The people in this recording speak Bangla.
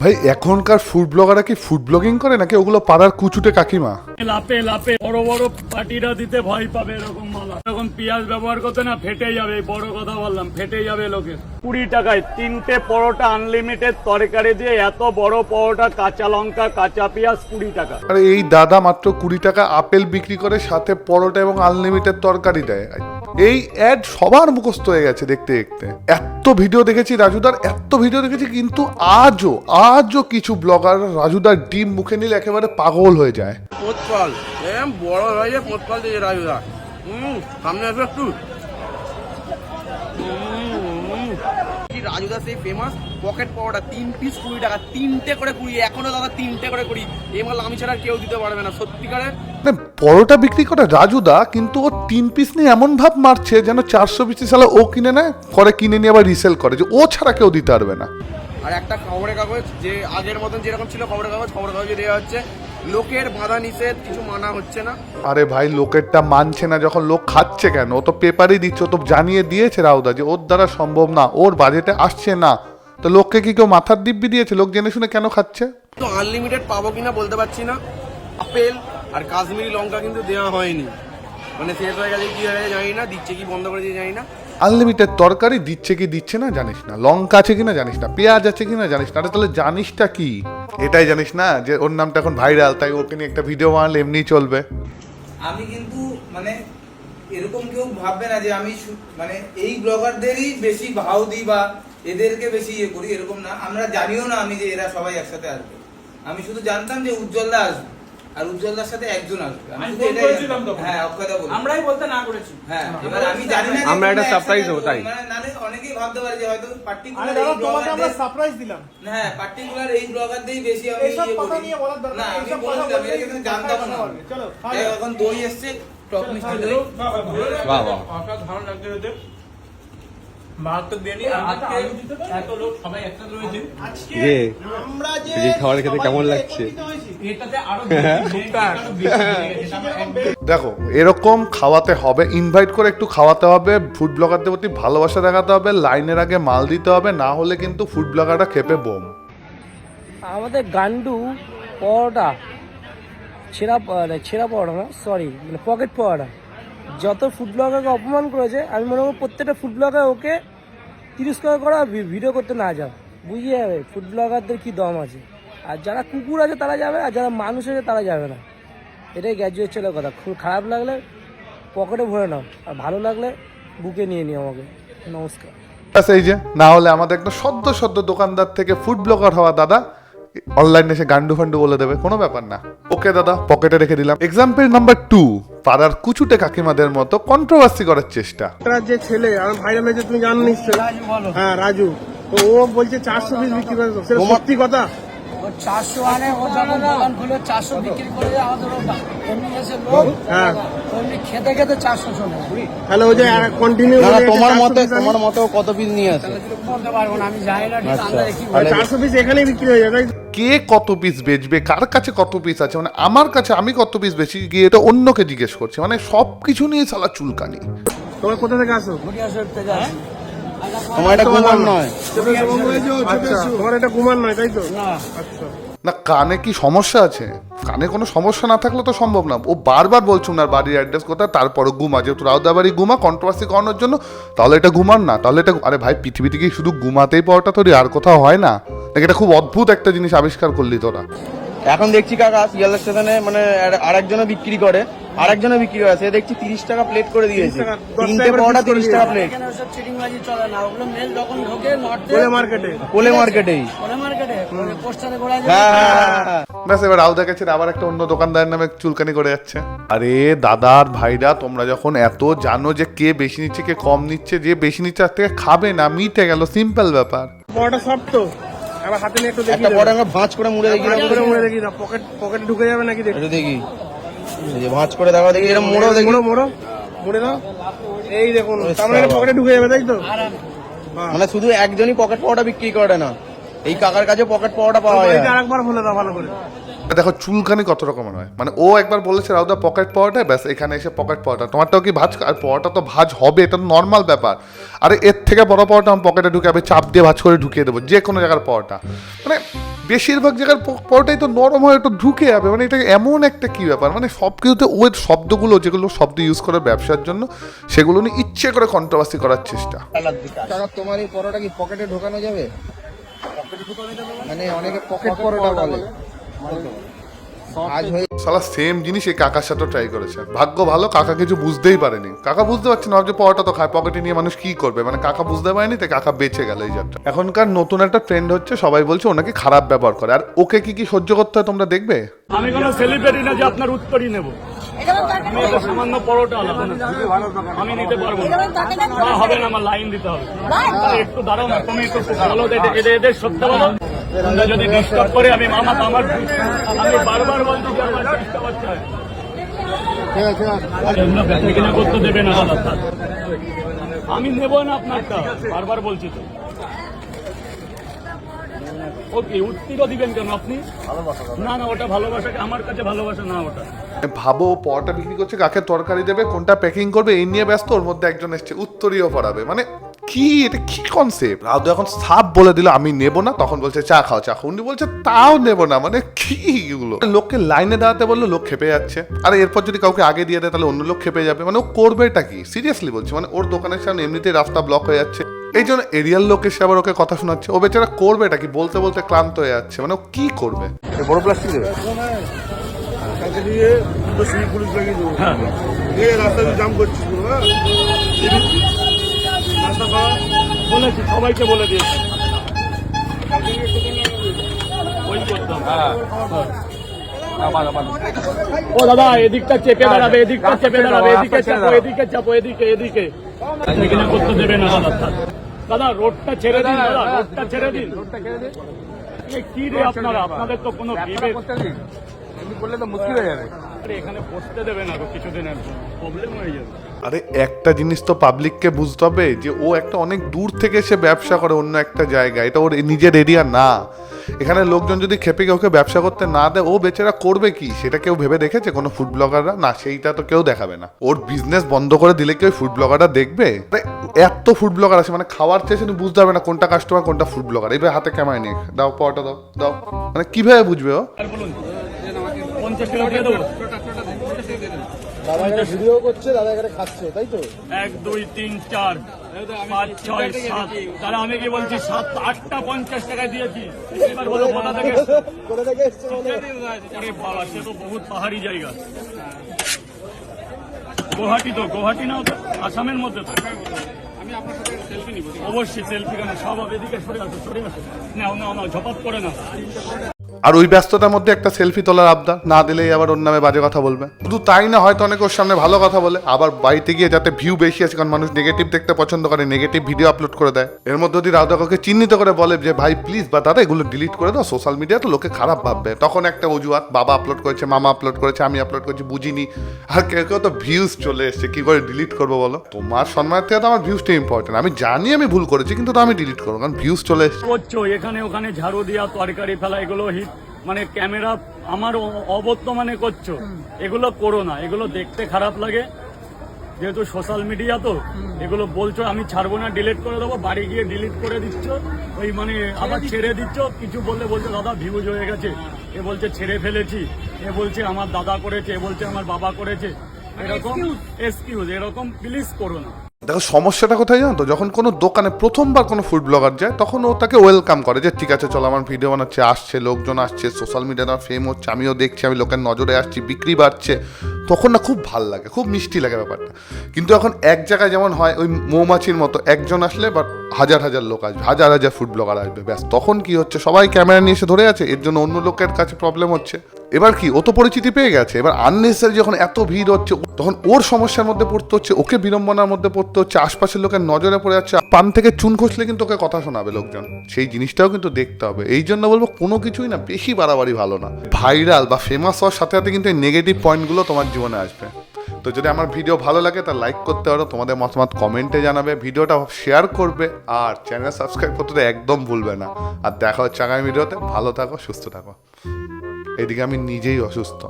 ভাই এখনকার ফুড ব্লগাররা কি ফুড ব্লগিং করে নাকি ওগুলো পাড়ার কুচুটে কাকিমা? লাপে লাপে বড় বড় পাটিরা দিতে ভয় পাবে এরকম মালা। যখন পেঁয়াজ ব্যবহার করতে না ফেটে যাবে, বড় কথা বললাম, ফেটে যাবে লোকের। 20 টাকায় 3টে পরোটা আনলিমিটেড তরকারি দিয়ে, এত বড় পরোটা, কাঁচা লঙ্কা, কাঁচা পেঁয়াজ, 20 টাকা। আরে এই দাদা মাত্র 20 টাকা আপেল বিক্রি করে, সাথে পরোটা এবং আনলিমিটেড তরকারি দেয়। এই অ্যাড সবার মুখস্থ হয়ে গেছে দেখতে দেখতে। এত ভিডিও দেখেছি রাজুদার, এত ভিডিও দেখেছি, কিন্তু আজও কিছু ব্লগার রাজুদার ডিম মুখে নিলে একেবারে পাগল হয়ে যায়। পোতপাল বড় হয়ে যায়, পোতপাল দিয়ে রাজুদা। সামনে আসবে একটু। রাজুদা সেই ফেমাস পকেট পাওয়াটা 3 পিস 20 টাকা, 3টে করে 20। এখনো দাদা 3টে করে 20। এই মাল আমি ছাড়া কেউ দিতে পারবে না সত্যিকারের। পরোটা বিক্রি করে রাজুদা, কিন্তু ও 3 পিস নিয়ে এমন ভাব মারছে যেন 400 পিস সালে ও কিনে নেয়, করে কিনে নিয়ে আবার রিসেল করে, যে ও ছাড়া কেউ দিতে পারবে না। আর একটা খবরের কাগজ, যে আগের মতন যেরকম ছিল খবরের কাগজে দেওয়া হচ্ছে। লোকের বাধা নিষেধ কিছু মানা হচ্ছে না। আরে ভাই লোকেরটা মানছে না যখন লোক খাচ্ছে কেন? ও তো পেপারই দিচ্ছে, ও তো জানিয়ে দিয়েছে রাউদা যে ওর দ্বারা সম্ভব না, ওর বাজেটে আসছে না। তো লোককে কি কেউ মাথার দিব্যি দিয়েছে? লোক জেনে শুনে কেন খাচ্ছে? তো আনলিমিটেড পাবো কিনা বলতে পারছি না। আপেল আর কাশ্মীরি লঙ্কা কিন্তু দেওয়া হয়নি, মানে শেষ হয়ে গেলে কি হয়ে গেছে জানি না, দিচ্ছে কি বন্ধ করে দিয়ে জানি না। আনলিমিটেড তরকারি দিচ্ছে কি দিচ্ছে না জানিস না, লঙ্কা আছে কিনা জানিস না, পেঁয়াজ আছে কিনা জানিস না। আরে তাহলে জানিসটা কি? এটাই জানিস না যে ওর নামটা এখন ভাইরাল, তাই ওকে নিয়ে একটা ভিডিও বানালে এমনি চলবে। আমি কিন্তু মানে এরকম কেউ ভাববে না যে আমি মানে এই ব্লগারদেরই বেশি ভাও দিই বা এদেরকে বেশি ইয়ে করি, এরকম না। আমরা জানিও না আমি যে এরা সবাই একসাথে আসবে। আমি শুধু জানতাম যে উজ্জ্বলদা আসবে, আর উজ্জ্বলদার সাথে একজন আসবে। আমি শুধু এটাই জানতাম। হ্যাঁ, অক্ষয়দা বলি, আমরাই বলতে না করেছি। হ্যাঁ, এবার আমি জানি না আমরা একটা সারপ্রাইজ দেব, তাই মানে নালে অনেকেই ভাবতে পারে যে হয়তো পার্টিকুলার এই ব্লগারদের আমরা সারপ্রাইজ দিলাম। হ্যাঁ, পার্টিকুলার এই ব্লগারদেরই বেশি আমি ইয়ে করি না। আমি বললাম এটা কিন্তু জানতাম না। চলো এখন দই এসেছে, টক মিষ্টি দই। বাহ বাহ, অসাধারণ লাগছে রে। কেমন লাগছে? দেখো এরকম খাওয়াতে হবে, ইনভাইট করে একটু খাওয়াতে হবে, ফুড ব্লগারদের প্রতি ভালোবাসা দেখাতে হবে, লাইনের আগে মাল দিতে হবে, না হলে কিন্তু ফুড ব্লগাররা খেপে বোম। আমাদের গান্ডু পরোটা, ছেঁড়া পরোটা না, সরি, মানে পকেট পরোটা, যত ফুড ব্লগারকে অপমান করেছে, আমি মনে করি প্রত্যেকটা ফুড ব্লগার ওকে 30 টাকা করা ভিডিও করতে না যাও, বুঝিয়ে যাবে ফুড ব্লগারদের কী দম আছে। আর যারা কুকুর আছে তারা যাবে, আর যারা মানুষ আছে তারা যাবে না। এটাই গ্র্যাজুয়েট ছেলের কথা। খুব খারাপ লাগলে পকেটে ভরে নাও, আর ভালো লাগলে বুকে নিয়ে নিও আমাকে। নমস্কার। এই যে না হলে আমাদের একটা সদ্য দোকানদার থেকে ফুড ব্লগার হওয়া দাদা অনলাইনে এসে গান্ডু ফান্ডু বলে দেবে, কোনো ব্যাপার না। ওকে দাদা, পকেটে রেখে দিলাম। এক্সাম্পল নাম্বার 2, পাড়ার কুচুটে কাকিমাদের মতো কন্ট্রোভার্সি করার চেষ্টা। যে ছেলে আমার ভাইরাল হয়েছে, তুমি জানো নিশ্চয়ই। হ্যাঁ, রাজু। তো ও বলছে 400 পিস বিক্রি করে, সেটা সত্যি কথা? 400 আনে, ও যখন দোকান খুলে 400 বিক্রি করে আমাদের এমনি এসে লোক, হ্যাঁ, এমনি খেতে খেতে 400 চলে। তাহলে ও যে কন্টিনিউ তোমার মতে কত পিস নিয়ে আসে? বলতে পারবো না, আমি জানি না ঠিক আন্দাজে কি 400 পিস এখানেই বিক্রি হয়ে যায়, তাই? কে কত পিস বেচবে, কার কাছে কত পিস আছে, মানে আমার কাছে আমি কত পিস বেশি গিয়ে এটা অন্যকে জিজ্ঞেস করছে, মানে সবকিছু নিয়ে সালা চুলকানি। তোমার কোথা থেকে আসো? থেকে আসি। তোমার এটা কুমার নয়? আচ্ছা, তোমার এটা কুমার নয়, তাই তো? আচ্ছা, না কানে কি সমস্যা আছে? কানে কোনো সমস্যা না থাকলে তো সম্ভব না। ও বারবার বলছে ওনার বাড়ির অ্যাড্রেস কোথায়, তারপরে গুমা, যেহেতু রাউদা বাড়ি গুমা, কন্ট্রোভার্সি করানোর জন্য। তাহলে এটা গুমার না, তাহলে এটা, আরে ভাই পৃথিবীতে কি শুধু গুমাতেই পাওয়াটা তৈরি, আর কোথাও হয় না নাকি? এটা খুব অদ্ভুত একটা জিনিস আবিষ্কার করলি তোরা। এখন দেখছি কাকা শিয়ালদা স্টেশনে মানে আরেকজনে বিক্রি করে, সে দেখছি 30 টাকা প্লেট করে দিয়েছে। 3টে পরোটা 30 টাকা প্লেট। এখানে ওসব চিটিংবাজি চলে না, ওগুলো মেল যখন ঢোকে কোলে মার্কেটেই পোস্টারে করা যায়। হ্যাঁ, ব্যাস, এবার রাউদা গেছে আবার একটা অন্য দোকানদারের নামে চুলকানি করে যাচ্ছে। আরে দাদার ভাইরা, তোমরা যখন এত জানো যে কে বেশি নিচ্ছে কে কম নিচ্ছে, যে বেশি নিচ্ছে তার থেকে খাবে না, মিটে গেল, সিম্পল ব্যাপার। পরোটা সব তো আবার হাতে নিয়ে একটু দেখি, একটা পরোটা আমরা ভাঁজ করে মুড়ে দেখি, মুড়ে দেখি না, পকেটে ঢুকে যাবে নাকি দেখি। একটু দেখি, এই যে ভাঁজ করে দেখা দেখি, এরকম মুড়েও দেখি। মুড়ে দাও, এই দেখুন, তার মানে পকেটে ঢুকে যাবে, তাই তো? মানে শুধু একজনই পকেট পাওয়াটা বিক্রি করে না, এই কাকার কাছে পকেট পাওয়াটা পাওয়া যায়। আরেকবার বলে দাও ভালো করে। দেখো চুলকানি কত রকমের হয়, মানে ও একবার বলেছে রাউদা পকেট পাওয়াটা, ব্যাস এখানে এসে পকেট পাওয়াটা। তোমারটাও কি ভাজ, আর পাওয়াটা তো ভাজ হবে, এটা নর্মাল ব্যাপার। আরে এর থেকে বড় পাওয়াটা আমার পকেটে ঢুকে, আমি চাপ দিয়ে ভাজ করে ঢুকিয়ে দেবো যে কোনো জায়গার পাওয়াটা। মানে বেশিরভাগ জায়গার পরোটাই তো নরম হয়ে একটু ঢুকে যাবে, মানে এটা এমন একটা কি ব্যাপার, মানে সব কিছুতে ওই শব্দগুলো যেগুলো শব্দ ইউজ করে ব্যবসার জন্য সেগুলো নিয়ে ইচ্ছে করে কন্ট্রোভার্সি করার চেষ্টা। কাকা তোমার এই পরোটা কি পকেটে ঢোকানো যাবে? মানে অনেকে পকেট পরোটা বলে। আজ হয়ে সালা সেম জিনিস এই কাকার সাথে ট্রাই করেছে, ভাগ্য ভালো কাকা কিছু বুঝতেই পারেনি। কাকা বুঝতে পারছে না যে পরোটা তো খায়, পকেটে নিয়ে মানুষ কি করবে, মানে কাকা বুঝতে পারেনি, তাই কাকা বেঁচে গেল এই যাত্রা। এখনকার নতুন একটা ট্রেন্ড হচ্ছে, সবাই বলছে ওনাকে খারাপ ব্যবহার করে, আর ওকে কি কি সহ্য করতে হয় তোমরা দেখবে। আমি কোনো সেলিব্রিটি না যে আপনার উত্তরই নেব। আমি একটা সামান্য পরোটা আলাদা না, আমি নিতে পারবো না। না হবে না, আমার লাইন দিতে হবে। আরে একটু দাঁড়াও না, তুমি একটু বলো, এদের সত্য বলো। তোমরা যদি ডিস্টার্ব করে আমি আমি বারবার বলছি যে আমার ডিস্টার্ব হচ্ছে। তোমরা বেচা কিনা করতে দেবে না দাদা, আমি নেবো না আপনারটা, বারবার বলছি তো। ওকে উত্তরও দিবেন কেন আপনি? না না, ওটা ভালোবাসা, আমার কাছে ভালোবাসা না ওটা। ভাবো পরোটা বিক্রি করছে, কাকে তরকারি দেবে, কোনটা প্যাকিং করবে, এই নিয়ে ব্যস্ত। ওর মধ্যে একজন এসছে উত্তরীয় পড়াবে, মানে কি এটা কি কনসেপ্ট? রাউদ এখন সাপ বলে দিল আমি নেব না, তখন বলছে চা খাও চা খাও, উনি বলছে তাও নেব না, মানে কি এগুলো? লোককে লাইনে দাঁড়াতে বললো, লোক খেপে যাচ্ছে। আর এরপর যদি কাউকে আগে দিয়ে দেয় তাহলে অন্য লোক খেপে যাবে, মানে ও করবেটা কি? সিরিয়াসলি বলছি, মানে ওর দোকানের সামনে এমনিতেই রাস্তা ব্লক হয়ে যাচ্ছে, এই জন্য এরিয়াল লোক এসে আবার ওকে কথা শোনাচ্ছে। ও বেচারা করবেটা কি? বলতে বলতে ক্লান্ত হয়ে যাচ্ছে, মানে ও কি করবে? বড় প্লাস্টিক দেবে কালকে দিয়ে দুটো সিভিক পুলিশ লাগিয়ে দেবো, দিয়ে রাস্তা দিয়ে জাম করছিস পুরো। হ্যাঁ রাস্তা খাওয়া বলেছি, সবাইকে বলে দিয়েছি। ওই করতাম। ও দাদা এদিকটা চেপে দাঁড়াবে, এদিকটা চেপে দাঁড়াবে, এদিকে চাপো, এদিকে চাপো, এদিকে এদিকে এখানে করতে দেবে না দাদা। দাদা রোডটা ছেড়ে দিন, দাদা রোডটা ছেড়ে দিন। কি রে আপনারা, আপনাদের তো কোনো বিবেক করলে তো মুশকিল হয়ে যাবে। আরে এখানে বসতে দেবে না তো কিছুদিনের প্রবলেম হয়ে যাবে। আরে একটা জিনিস তো পাবলিককে বুঝতে হবে যে ও একটা অনেক দূর থেকে এসে ব্যবসা করে অন্য একটা জায়গায়, এটা ওর নিজের এরিয়া না। এখানে লোকজন যদি খেপে ওকে ব্যবসা করতে না দেয়, ও বেচারা করবে কি সেটা কেউ ভেবে দেখেছে? কোনো ফুড ব্লগাররা না, সেইটা তো কেউ দেখাবে না। ওর বিজনেস বন্ধ করে দিলে কি ওই ফুড ব্লগাররা দেখবে? এত ফুড ব্লগার আছে, মানে খাওয়ার চেয়ে শুধু বুঝতে হবে না কোনটা কাস্টমার কোনটা ফুড ব্লগার। এইভাবে হাতে ক্যামেরা নিয়ে দাও পরোটা দাও দাও, মানে কিভাবে বুঝবে ও? আর বলুন 50 টাকা দিয়ে দেবো। দাদা এখানে ভিডিও করছে, দাদা এখানে খাচ্ছে, তাই তো? 1 2 3 4 5 6 7, তাহলে আমি কি বলছি 7 8টা 50 টাকায় দিয়েছি। এবার বলো কোথা থেকে? কোথা থেকে এসছে বলো? আরে বাবা, সে তো বহুত পাহাড়ি জায়গা। গুয়াহাটি তো, গুয়াহাটি না ওটা আসামের মধ্যে তো। আমি আপনার সাথে সেলফি নিব। অবশ্যই সেলফি কেন, সব এদিকে সরে আসো, সরে আসো। নাও নাও নাও, ঝপাত করে নাও। আর ওই ব্যস্ততার মধ্যে একটা সেলফি তোলার আবদার না দিলেই আবার ওর নামে বাজে কথা বলবে। শুধু তাই না, হয়তো অনেকে ওর সামনে ভালো কথা বলে, আবার বাড়িতে গিয়ে যাতে ভিউ বেশি আছে, কারণ মানুষ নেগেটিভ দেখতে পছন্দ করে, নেগেটিভ ভিডিও আপলোড করে দেয়। এর মধ্যে যদি রাউদা কাউকে চিহ্নিত করে বলে যে ভাই প্লিজ বা দাদা এগুলো ডিলিট করে দাও, সোশ্যাল মিডিয়া তো লোকে খারাপ ভাববে, তখন একটা অজুহাত, বাবা আপলোড করেছে, মামা আপলোড করেছে, আমি আপলোড করেছি, বুঝিনি। আর কেউ কেউ তো ভিউজ চলে এসছে, কি করে ডিলিট করবো বলো? তোমার সম্মানের থেকে তো আমার ভিউজটা ইম্পর্টেন্ট। আমি জানি আমি ভুল করেছি, কিন্তু তো আমি ডিলিট করবো, কারণ ভিউজ চলে এসছে। করছো এখানে ওখানে ঝাড়ু দিয়া তরকারি ফেলা, এগুলো হিট, মানে ক্যামেরা আমার অবর্তমানে করছো, এগুলো করো না, এগুলো দেখতে খারাপ লাগে। যেহেতু সোশ্যাল মিডিয়া তো এগুলো বলছো, আমি ছাড়বো না, ডিলিট করে দেবো, বাড়ি গিয়ে ডিলিট করে দিচ্ছ, ওই মানে আবার ছেড়ে দিচ্ছ। কিছু বললে বলছে দাদা ভিউজ হয়ে গেছে, এ বলছে ছেড়ে ফেলেছি, এ বলছে আমার দাদা করেছে, এ বলছে আমার বাবা করেছে, এরকম এক্সকিউজ, এরকম প্লিজ করো না। দেখো সমস্যাটা কোথায় জানো তো? যখন কোনো দোকানে প্রথমবার কোনো ফুড ব্লগার যায়, তখন ও তাকে ওয়েলকাম করে যে ঠিক আছে চলো আমার ভিডিও বানাচ্ছে, আসছে লোকজন, আসছে সোশ্যাল মিডিয়াতে ফেম হচ্ছে, আমিও দেখছি, আমি লোকের নজরে আসছি, বিক্রি বাড়ছে, তখন না খুব ভাল লাগে, খুব মিষ্টি লাগে ব্যাপারটা। কিন্তু এখন এক জায়গায় যেমন হয় ওই মৌমাছির মতো, একজন আসলে বা হাজার হাজার লোক আসবে, হাজার হাজার ফুড ব্লগার আসবে, ব্যাস তখন কি হচ্ছে, সবাই ক্যামেরা নিয়ে এসে ধরে আছে, এর জন্য অন্য লোকের কাছে প্রবলেম হচ্ছে। এবার কি, ও তো পরিচিতি পেয়ে গেছে, এবার আননেসেসারি যখন এত ভিড় হচ্ছে, তখন ওর সমস্যার মধ্যে পড়তে হচ্ছে, ওকে বিড়ম্বনার মধ্যে পড়তে হচ্ছে, আশপাশের লোকের নজরে পড়ে যাচ্ছে, পান থেকে চুন খসলে কিন্তু ওকে কথা শোনাবে লোকজন, সেই জিনিসটাও কিন্তু দেখতে হবে। এই জন্য বলবো কোনো কিছুই না বেশি বাড়াবাড়ি ভালো না। ভাইরাল বা ফেমাস হওয়ার সাথে সাথে কিন্তু এই নেগেটিভ পয়েন্টগুলো তোমার জীবনে আসবে। তো যদি আমার ভিডিও ভালো লাগে তা লাইক করতে পারো, তোমাদের মতামত কমেন্টে জানাবে, ভিডিওটা শেয়ার করবে, আর চ্যানেল সাবস্ক্রাইব করতে তো একদম ভুলবে না। আর দেখা হচ্ছে আগামী ভিডিওতে। ভালো থাকো, সুস্থ থাকো। এদিকে আমি নিজেই অসুস্থ।